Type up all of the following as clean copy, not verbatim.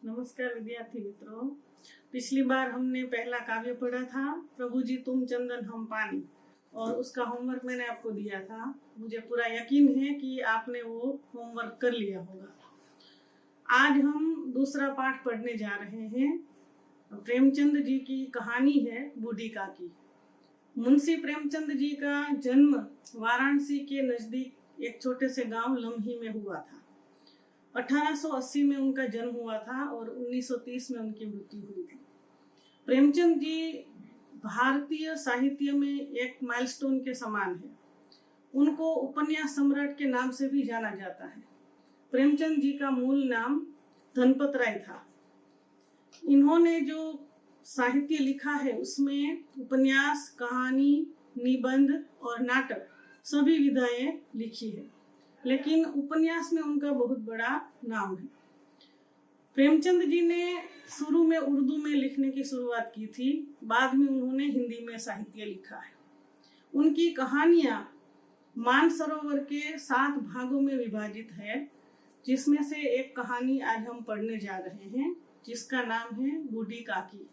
नमस्कार विद्यार्थी मित्रों। पिछली बार हमने पहला काव्य पढ़ा था प्रभु जी तुम चंदन हम पानी, और उसका होमवर्क मैंने आपको दिया था। मुझे पूरा यकीन है कि आपने वो होमवर्क कर लिया होगा। आज हम दूसरा पाठ पढ़ने जा रहे हैं। प्रेमचंद जी की कहानी है बूढ़ी काकी। मुंशी प्रेमचंद जी का जन्म वाराणसी के नजदीक एक छोटे से गांव लम्ही में हुआ था। 1880 में उनका जन्म हुआ था और 1930 में उनकी मृत्यु हुई थी। प्रेमचंद जी भारतीय साहित्य में एक माइलस्टोन के समान है। उनको उपन्यास सम्राट के नाम से भी जाना जाता है। प्रेमचंद जी का मूल नाम धनपत राय था। इन्होंने जो साहित्य लिखा है उसमें उपन्यास, कहानी, निबंध और नाटक सभी विधाएं लिखी है, लेकिन उपन्यास में उनका बहुत बड़ा नाम है। प्रेमचंद जी ने शुरू में उर्दू में लिखने की शुरुआत की थी, बाद में उन्होंने हिंदी में साहित्य लिखा है। उनकी कहानियां मानसरोवर के 7 भागों में विभाजित है, जिसमें से एक कहानी आज हम पढ़ने जा रहे हैं, जिसका नाम है बूढ़ी काकी।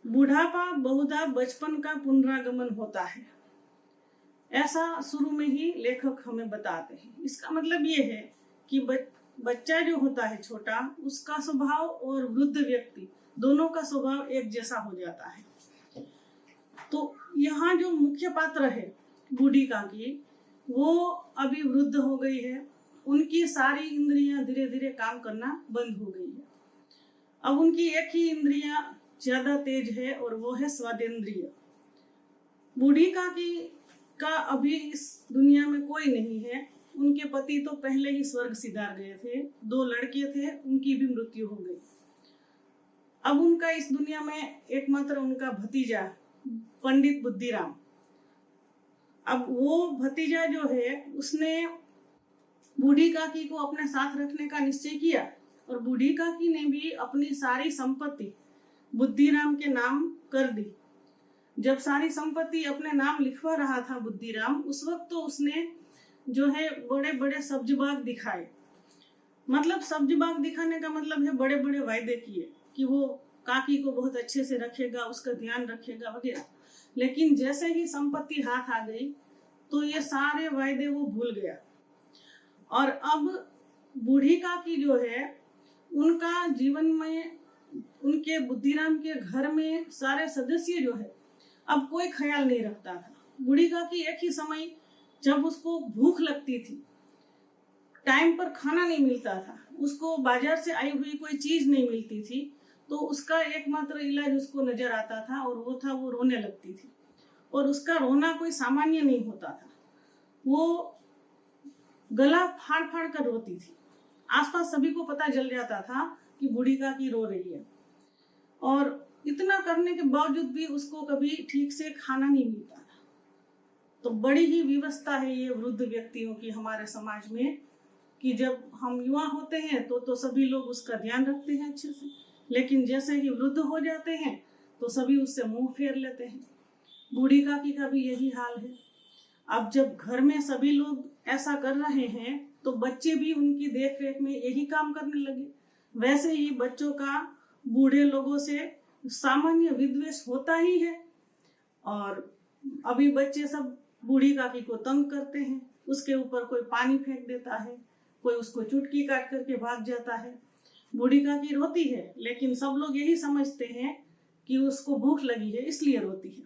बुढ़ापा बहुधा बचपन का पुनरागमन होता है, ऐसा शुरू में ही लेखक हमें बताते हैं। इसका मतलब ये है कि बच्चा जो होता है छोटा, उसका स्वभाव और वृद्ध व्यक्ति दोनों का स्वभाव एक जैसा हो जाता है। तो यहाँ जो मुख्य पात्र है बूढ़ी काकी, वो अभी वृद्ध हो गई है। उनकी सारी इंद्रियां धीरे धीरे काम करना बंद हो गई है। अब उनकी एक ही इंद्रियां ज्यादा तेज है और वो है स्वादेंद्रिय। बूढ़ी काकी का अभी इस दुनिया में कोई नहीं है। उनके पति तो पहले ही स्वर्ग सिधार गए थे। 2 लड़के थे, उनकी भी मृत्यु हो गई। अब उनका इस दुनिया में एकमात्र उनका भतीजा पंडित बुद्धिराम। अब वो भतीजा जो है उसने बूढ़ी काकी को अपने साथ रखने का निश्चय किया, और बूढ़ी काकी ने भी अपनी सारी संपत्ति बुद्धिराम के नाम कर दी। जब सारी संपत्ति अपने नाम लिखवा रहा था बुद्धिराम, उस वक्त तो उसने जो है बड़े बड़े सब्ज बाग दिखाए। मतलब सब्ज बाग दिखाने का मतलब है बड़े बड़े वायदे किए कि वो काकी को बहुत अच्छे से रखेगा, उसका ध्यान रखेगा वगैरह। लेकिन जैसे ही संपत्ति हाथ आ गई तो ये सारे वायदे वो भूल गया। और अब बूढ़ी काकी जो है, उनका जीवन में उनके बुद्धिराम के घर में सारे सदस्य जो है अब कोई ख्याल नहीं रखता था। बूढ़ी काकी एक ही समय जब उसको भूख लगती थी, टाइम पर खाना नहीं मिलता था, उसको बाजार से आई हुई कोई चीज नहीं मिलती थी, तो उसका एकमात्र इलाज उसको नजर आता था और वो था वो रोने लगती थी। और उसका रोना कोई सामान्य नहीं होता था। वो गला फाड़ फाड़ कर रोती थी। आसपास सभी को पता चल जाता था कि बूढ़ी काकी रो रही है। और इतना करने के बावजूद भी उसको कभी ठीक से खाना नहीं मिलता था। तो बड़ी ही विवशता है ये वृद्ध व्यक्तियों की हमारे समाज में, कि जब हम युवा होते हैं तो सभी लोग उसका ध्यान रखते हैं अच्छे से, लेकिन जैसे ही वृद्ध हो जाते हैं तो सभी उससे मुंह फेर लेते हैं। बूढ़ी काकी का भी यही हाल है। अब जब घर में सभी लोग ऐसा कर रहे हैं तो बच्चे भी उनकी देख रेख में यही काम करने लगे। वैसे ही बच्चों का बूढ़े लोगों से सामान्य विद्वेष होता ही है। और अभी बच्चे सब बूढ़ी काकी को तंग करते हैं। उसके ऊपर कोई पानी फेंक देता है, कोई उसको चुटकी काट करके भाग जाता है। बूढ़ी काकी रोती है, लेकिन सब लोग यही समझते हैं कि उसको भूख लगी है इसलिए रोती है।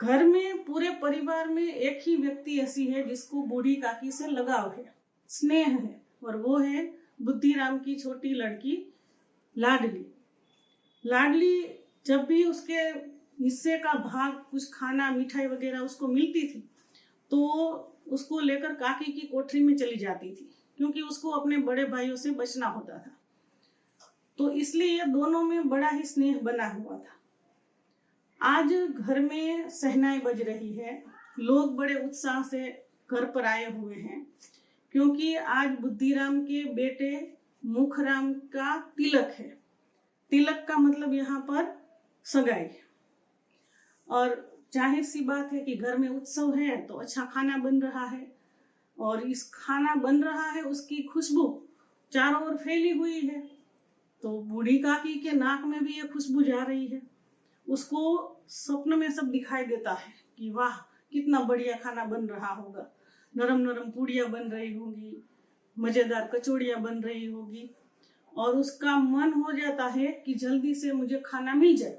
घर में पूरे परिवार में एक ही व्यक्ति ऐसी है जिसको बूढ़ी काकी से लगाव है, स्नेह है, और वो है बुद्धिराम की छोटी लड़की लाडली। लाडली जब भी उसके हिस्से का भाग, कुछ खाना, मिठाई वगैरह उसको मिलती थी, तो उसको लेकर काकी की कोठरी में चली जाती थी, क्योंकि उसको अपने बड़े भाइयों से बचना होता था। तो इसलिए दोनों में बड़ा ही स्नेह बना हुआ था। आज घर में शहनाई बज रही है। लोग बड़े उत्साह से घर पर आए हुए हैं, क्योंकि आज बुद्धिराम के बेटे मुखराम का तिलक है। तिलक का मतलब यहाँ पर सगाई। और जाहिर सी बात है कि घर में उत्सव है तो अच्छा खाना बन रहा है, और इस खाना बन रहा है उसकी खुशबू चारों ओर फैली हुई है। तो बूढ़ी काकी के नाक में भी ये खुशबू जा रही है। उसको स्वप्न में सब दिखाई देता है कि वाह कितना बढ़िया खाना बन रहा होगा, नरम नरम पूड़ियाँ बन रही होंगी, मजेदार कचौड़ियाँ बन रही होगी, और उसका मन हो जाता है कि जल्दी से मुझे खाना मिल जाए।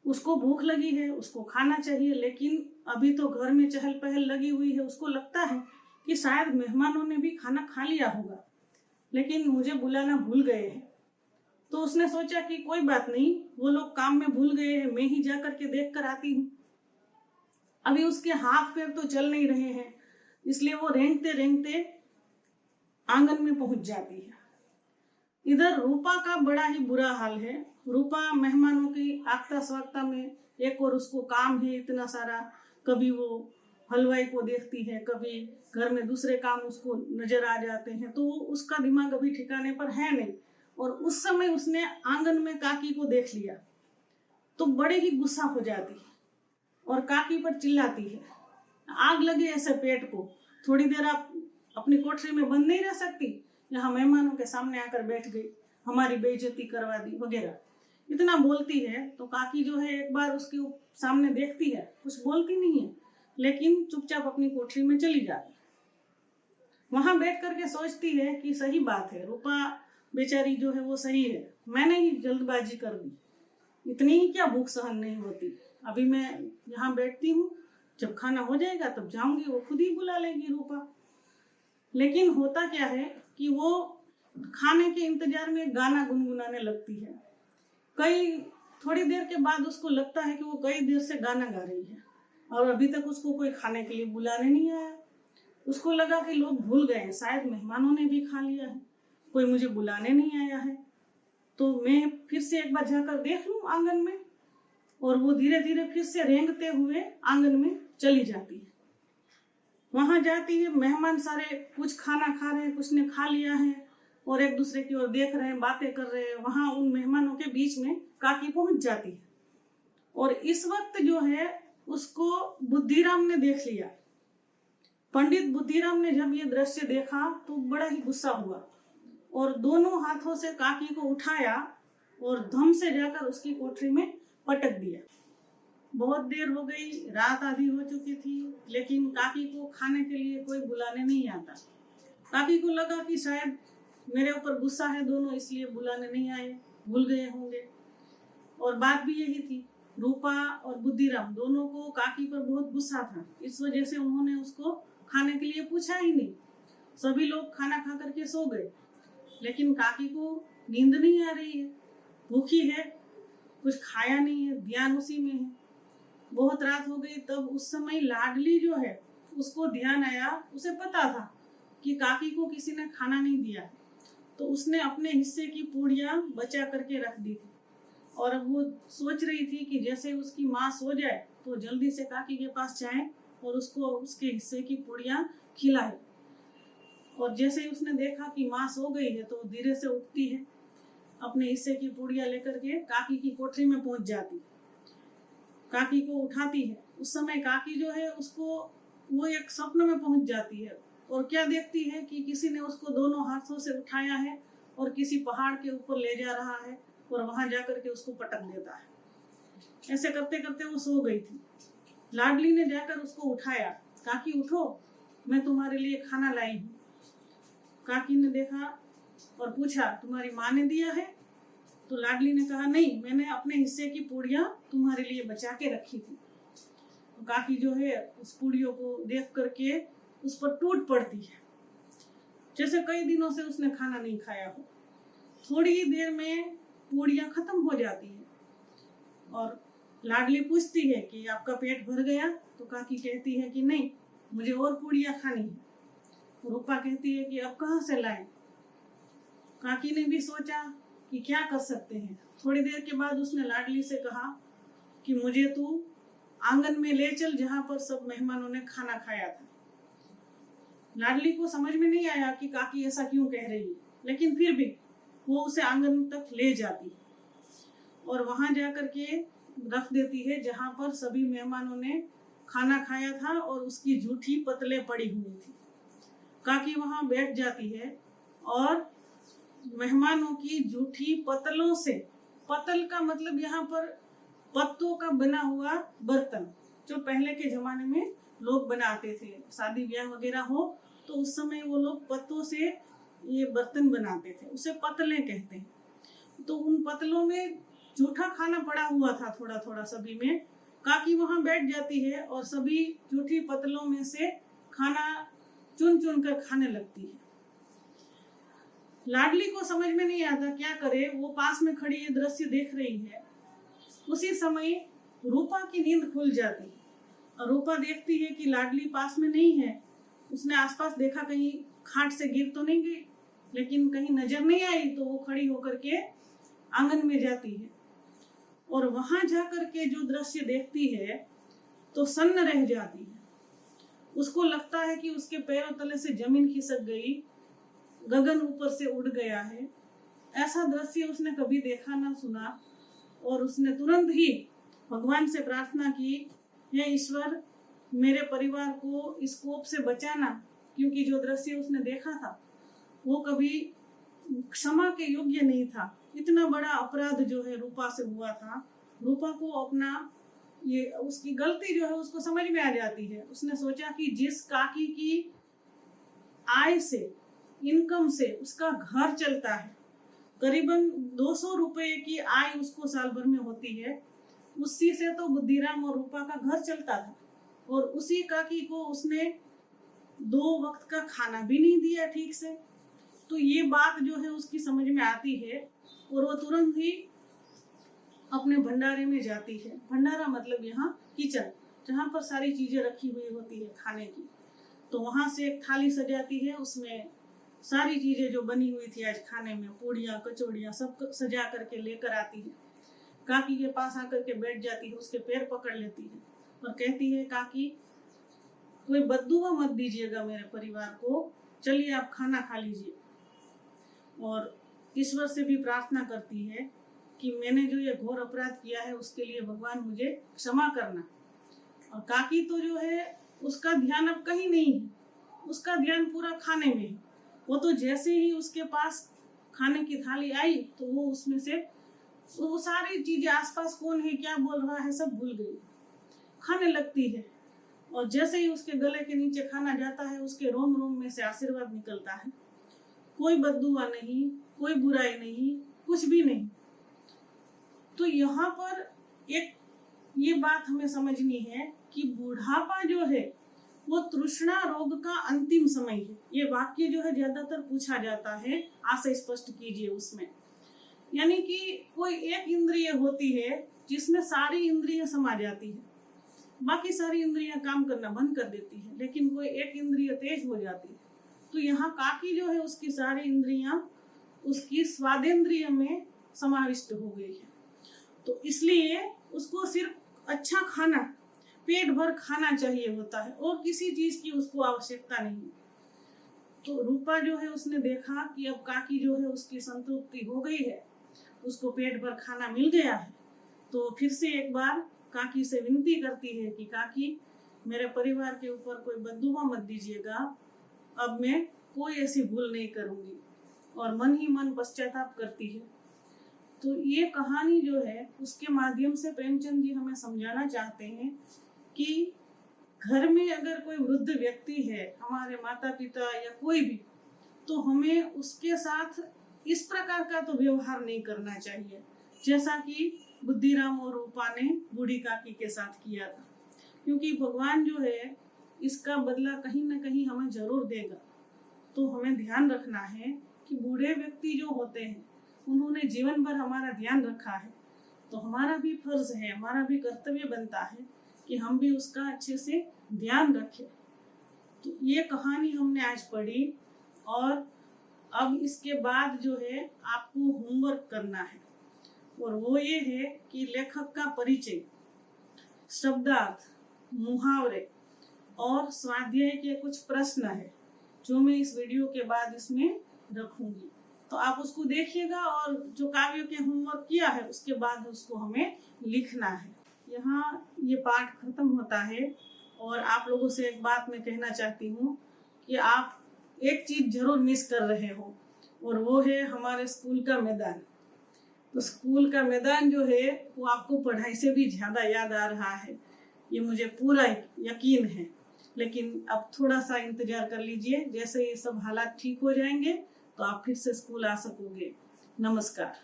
उसको भूख लगी है, उसको खाना चाहिए, लेकिन अभी तो घर में चहल पहल लगी हुई है। उसको लगता है कि शायद मेहमानों ने भी खाना खा लिया होगा, लेकिन मुझे बुलाना भूल गए हैं। तो उसने सोचा कि कोई बात नहीं, वो लोग काम में भूल गए हैं, मैं ही जा करके देख कर आती हूँ। अभी उसके हाथ पैर तो चल नहीं रहे हैं, इसलिए वो रेंगते रेंगते आंगन में पहुंच जाती है। इधर रूपा का बड़ा ही बुरा हाल है। रूपा मेहमानों की आगता स्वागता में, एक और उसको काम है इतना सारा, कभी वो हलवाई को देखती है, कभी घर में दूसरे काम उसको नजर आ जाते हैं, तो उसका दिमाग अभी ठिकाने पर है नहीं। और उस समय उसने आंगन में काकी को देख लिया तो बड़े ही गुस्सा हो जाती है और काकी पर चिल्लाती है, आग लगे ऐसे पेट को, थोड़ी देर आप अपनी कोठरी में बंद नहीं रह सकती, यहाँ मेहमानों के सामने आकर बैठ गई, हमारी बेइज्जती करवा दी वगैरह, इतना बोलती है। तो काकी जो है एक बार उसके सामने देखती है, कुछ बोलती नहीं है, लेकिन चुपचाप अपनी कोठरी में चली जाती। वहां बैठ करके सोचती है कि सही बात है, रूपा बेचारी जो है वो सही है, मैंने ही जल्दबाजी कर दी, इतनी ही क्या भूख सहन नहीं होती। अभी मैं यहाँ बैठती हूँ, जब खाना हो जाएगा तब जाऊंगी, वो खुद ही बुला लेगी रूपा। लेकिन होता क्या है कि वो खाने के इंतजार में गाना गुनगुनाने लगती है। थोड़ी देर के बाद उसको लगता है कि वो कई देर से गाना गा रही है और अभी तक उसको कोई खाने के लिए बुलाने नहीं आया। उसको लगा कि लोग भूल गए हैं, शायद मेहमानों ने भी खा लिया है, कोई मुझे बुलाने नहीं आया है, तो मैं फिर से एक बार जाकर देख लूं आंगन में। और वो धीरे धीरे फिर से रेंगते हुए आंगन में चली जाती है। वहां जाती है, मेहमान सारे कुछ खाना खा रहे हैं, कुछ ने खा लिया है और एक दूसरे की ओर देख रहे हैं, बातें कर रहे हैं। वहां उन मेहमानों के बीच में काकी पहुंच जाती है और इस वक्त जो है उसको बुद्धिराम ने देख लिया। पंडित बुद्धिराम ने जब ये दृश्य देखा तो बड़ा ही गुस्सा हुआ और दोनों हाथों से काकी को उठाया और धम से जाकर उसकी कोठरी में पटक दिया। बहुत देर हो गई, रात आधी हो चुकी थी, लेकिन काकी को खाने के लिए कोई बुलाने नहीं आता। काकी को लगा कि शायद मेरे ऊपर गुस्सा है दोनों, इसलिए बुलाने नहीं आए, भूल गए होंगे। और बात भी यही थी, रूपा और बुद्धिराम दोनों को काकी पर बहुत गुस्सा था, इस वजह से उन्होंने उसको खाने के लिए पूछा ही नहीं। सभी लोग खाना खा करके सो गए, लेकिन काकी को नींद नहीं आ रही है, भूखी है, कुछ खाया नहीं है, ध्यान उसी में है। बहुत रात हो गई, तब उस समय लाडली जो है उसको ध्यान आया, उसे पता था कि काकी को किसी ने खाना नहीं दिया, तो उसने अपने हिस्से की पूड़ियाँ बचा करके रख दी थी और अब वो सोच रही थी कि जैसे उसकी माँ सो जाए तो जल्दी से काकी के पास जाए और उसको उसके हिस्से की पूड़ियाँ खिलाए। और जैसे ही उसने देखा कि माँ सो गई है तो धीरे से उठती है, अपने हिस्से की पूड़ियाँ लेकर के काकी की कोठरी में पहुंच जाती, काकी को उठाती है। उस समय काकी जो है उसको वो एक स्वप्न में पहुंच जाती है और क्या देखती है कि किसी ने उसको दोनों हाथों से उठाया है और किसी पहाड़ के ऊपर ले जा रहा है और वहां जाकर के उसको पटक देता है। ऐसे करते करते वो सो गई थी। लाडली ने जाकर उसको उठाया, काकी उठो, मैं तुम्हारे लिए खाना लाई हूँ। काकी ने देखा और पूछा, तुम्हारी माँ ने दिया है? तो लाडली ने कहा, नहीं, मैंने अपने हिस्से की पूड़ियाँ तुम्हारे लिए बचा के रखी थी। तो काकी जो है उस पूड़ियों को देख करके उस पर टूट पड़ती है, जैसे कई दिनों से उसने खाना नहीं खाया हो। थोड़ी ही देर में पूड़ियाँ खत्म हो जाती है और लाडली पूछती है कि आपका पेट भर गया? तो काकी कहती है कि नहीं, मुझे और पूड़ियाँ खानी है। रूपा कहती है कि अब कहाँ से लाएं? काकी ने भी सोचा कि क्या कर सकते हैं। थोड़ी देर के बाद उसने लाडली से कहा कि मुझे तू आंगन में ले चल जहां पर सब मेहमानों ने खाना खाया था। लाडली को समझ में नहीं आया कि काकी ऐसा क्यों कह रही है, लेकिन फिर भी वो उसे आंगन तक ले जाती और वहां जाकर के रख देती है जहां पर सभी मेहमानों ने खाना खाया था और उसकी जूठी पतले पड़ी हुई थी। काकी वहां बैठ जाती है और मेहमानों की जूठी पतलों से, पतल का मतलब यहाँ पर पत्तों का बना हुआ बर्तन, जो पहले के जमाने में लोग बनाते थे, शादी ब्याह वगैरह हो तो उस समय वो लोग पत्तों से ये बर्तन बनाते थे, उसे पतलें कहते हैं। तो उन पतलों में जूठा खाना पड़ा हुआ था थोड़ा थोड़ा सभी में। काकी वहां बैठ जाती है और सभी जूठी पतलों में से खाना चुन चुन कर खाने लगती है। लाडली को समझ में नहीं आता क्या करे, वो पास में खड़ी ये दृश्य देख रही है। उसी समय रूपा की नींद खुल जाती है और रूपा देखती है कि लाडली पास में नहीं है। उसने आसपास देखा कहीं खाट से गिर तो नहीं गई, लेकिन कहीं नजर नहीं आई, तो वो खड़ी होकर के आंगन में जाती है और वहां जाकर के जो दृश्य देखती है तो सन्न रह जाती है। उसको लगता है कि उसके पैरों तले से जमीन खिसक गई, गगन ऊपर से उड़ गया है। ऐसा दृश्य उसने कभी देखा ना सुना और उसने तुरंत ही भगवान से प्रार्थना की, हे ईश्वर, मेरे परिवार को इस कोप से बचाना, क्योंकि जो दृश्य उसने देखा था वो कभी क्षमा के योग्य नहीं था। इतना बड़ा अपराध जो है रूपा से हुआ था। रूपा को अपना ये उसकी गलती जो है उसको समझ में आ जाती है। उसने सोचा कि जिस काकी की आय से, इनकम से उसका घर चलता है, करीबन 200 रुपए की आय उसको साल भर में होती है, उसी से तो बुद्धिराम और रूपा का घर चलता था। और उसी काकी को उसने 2 वक्त का खाना भी नहीं दिया ठीक से। तो ये बात जो है उसकी समझ में आती है और वो तुरंत ही अपने भंडारे में जाती है। भंडारा मतलब यहाँ किचन, जहाँ पर सारी चीजें रखी हुई होती है खाने की। तो वहां से एक थाली सजाती है, उसमें सारी चीजें जो बनी हुई थी आज खाने में, पूड़ियाँ कचौड़ियाँ सब सजा करके लेकर आती है। काकी के पास आकर के बैठ जाती है, उसके पैर पकड़ लेती है और कहती है, काकी कोई बद्दुआ मत दीजिएगा मेरे परिवार को, चलिए आप खाना खा लीजिए। और ईश्वर से भी प्रार्थना करती है कि मैंने जो ये घोर अपराध किया है उसके लिए भगवान मुझे क्षमा करना। और काकी तो जो है उसका ध्यान अब कहीं नहीं है, उसका ध्यान पूरा खाने में है। वो तो जैसे ही उसके पास खाने की थाली आई तो वो उसमें से वो सारी चीजें, आसपास कौन है क्या बोल रहा है सब भूल गई, खाने लगती है। और जैसे ही उसके गले के नीचे खाना जाता है उसके रोम रोम में से आशीर्वाद निकलता है। कोई बद्दुआ नहीं, कोई बुराई नहीं, कुछ भी नहीं। तो यहाँ पर एक ये बात हमें समझनी है कि बुढ़ापा जो है वो तृष्णा रोग का अंतिम समय है। ये वाक्य जो है ज्यादातर पूछा जाता है, आशय स्पष्ट कीजिए उसमें। यानी कि कोई एक इंद्रिय होती है जिसमें सारी इंद्रियां समा जाती है, बाकी सारी इंद्रियां काम करना बंद कर देती है, लेकिन कोई एक इंद्रिय तेज हो जाती है। तो यहाँ काकी जो है उसकी सारी इंद्रियां उसकी स्वादेंद्रिय में समाविष्ट हो गई है। तो इसलिए उसको सिर्फ अच्छा खाना, पेट भर खाना चाहिए होता है और किसी चीज की उसको आवश्यकता नहीं। तो रूपा जो है उसने देखा कि अब काकी जो है उसकी संतृप्ति हो गई है, उसको पेट भर खाना मिल गया है, तो फिर से एक बार काकी से विनती करती है कि काकी मेरे परिवार के ऊपर कोई बद्दुआ मत दीजिएगा, अब मैं कोई ऐसी भूल नहीं करूंगी। और मन ही मन पश्चाताप करती है। तो ये कहानी जो है उसके माध्यम से प्रेमचंद जी हमें समझाना चाहते हैं कि घर में अगर कोई वृद्ध व्यक्ति है, हमारे माता पिता या कोई भी, तो हमें उसके साथ इस प्रकार का तो व्यवहार नहीं करना चाहिए जैसा कि बुद्धिराम और रूपा ने बूढ़ी काकी के साथ किया था। क्योंकि भगवान जो है इसका बदला कहीं ना कहीं हमें जरूर देगा। तो हमें ध्यान रखना है कि बूढ़े व्यक्ति जो होते हैं उन्होंने जीवन भर हमारा ध्यान रखा है, तो हमारा भी फर्ज है, हमारा भी कर्तव्य बनता है कि हम भी उसका अच्छे से ध्यान रखें। तो ये कहानी हमने आज पढ़ी और अब इसके बाद जो है आपको होमवर्क करना है और वो ये है कि लेखक का परिचय, शब्दार्थ, मुहावरे और स्वाध्याय के कुछ प्रश्न है जो मैं इस वीडियो के बाद इसमें रखूंगी। तो आप उसको देखिएगा और जो काव्य के होमवर्क किया है उसके बाद उसको हमें लिखना है। यहाँ ये पाठ खत्म होता है और आप लोगों से एक बात मैं कहना चाहती हूँ कि आप एक चीज जरूर मिस कर रहे हो और वो है हमारे स्कूल का मैदान। तो स्कूल का मैदान जो है वो आपको पढ़ाई से भी ज़्यादा याद आ रहा है, ये मुझे पूरा यकीन है। लेकिन अब थोड़ा सा इंतजार कर लीजिए, जैसे ये सब हालात ठीक हो जाएंगे तो आप फिर से स्कूल आ सकोगे। नमस्कार।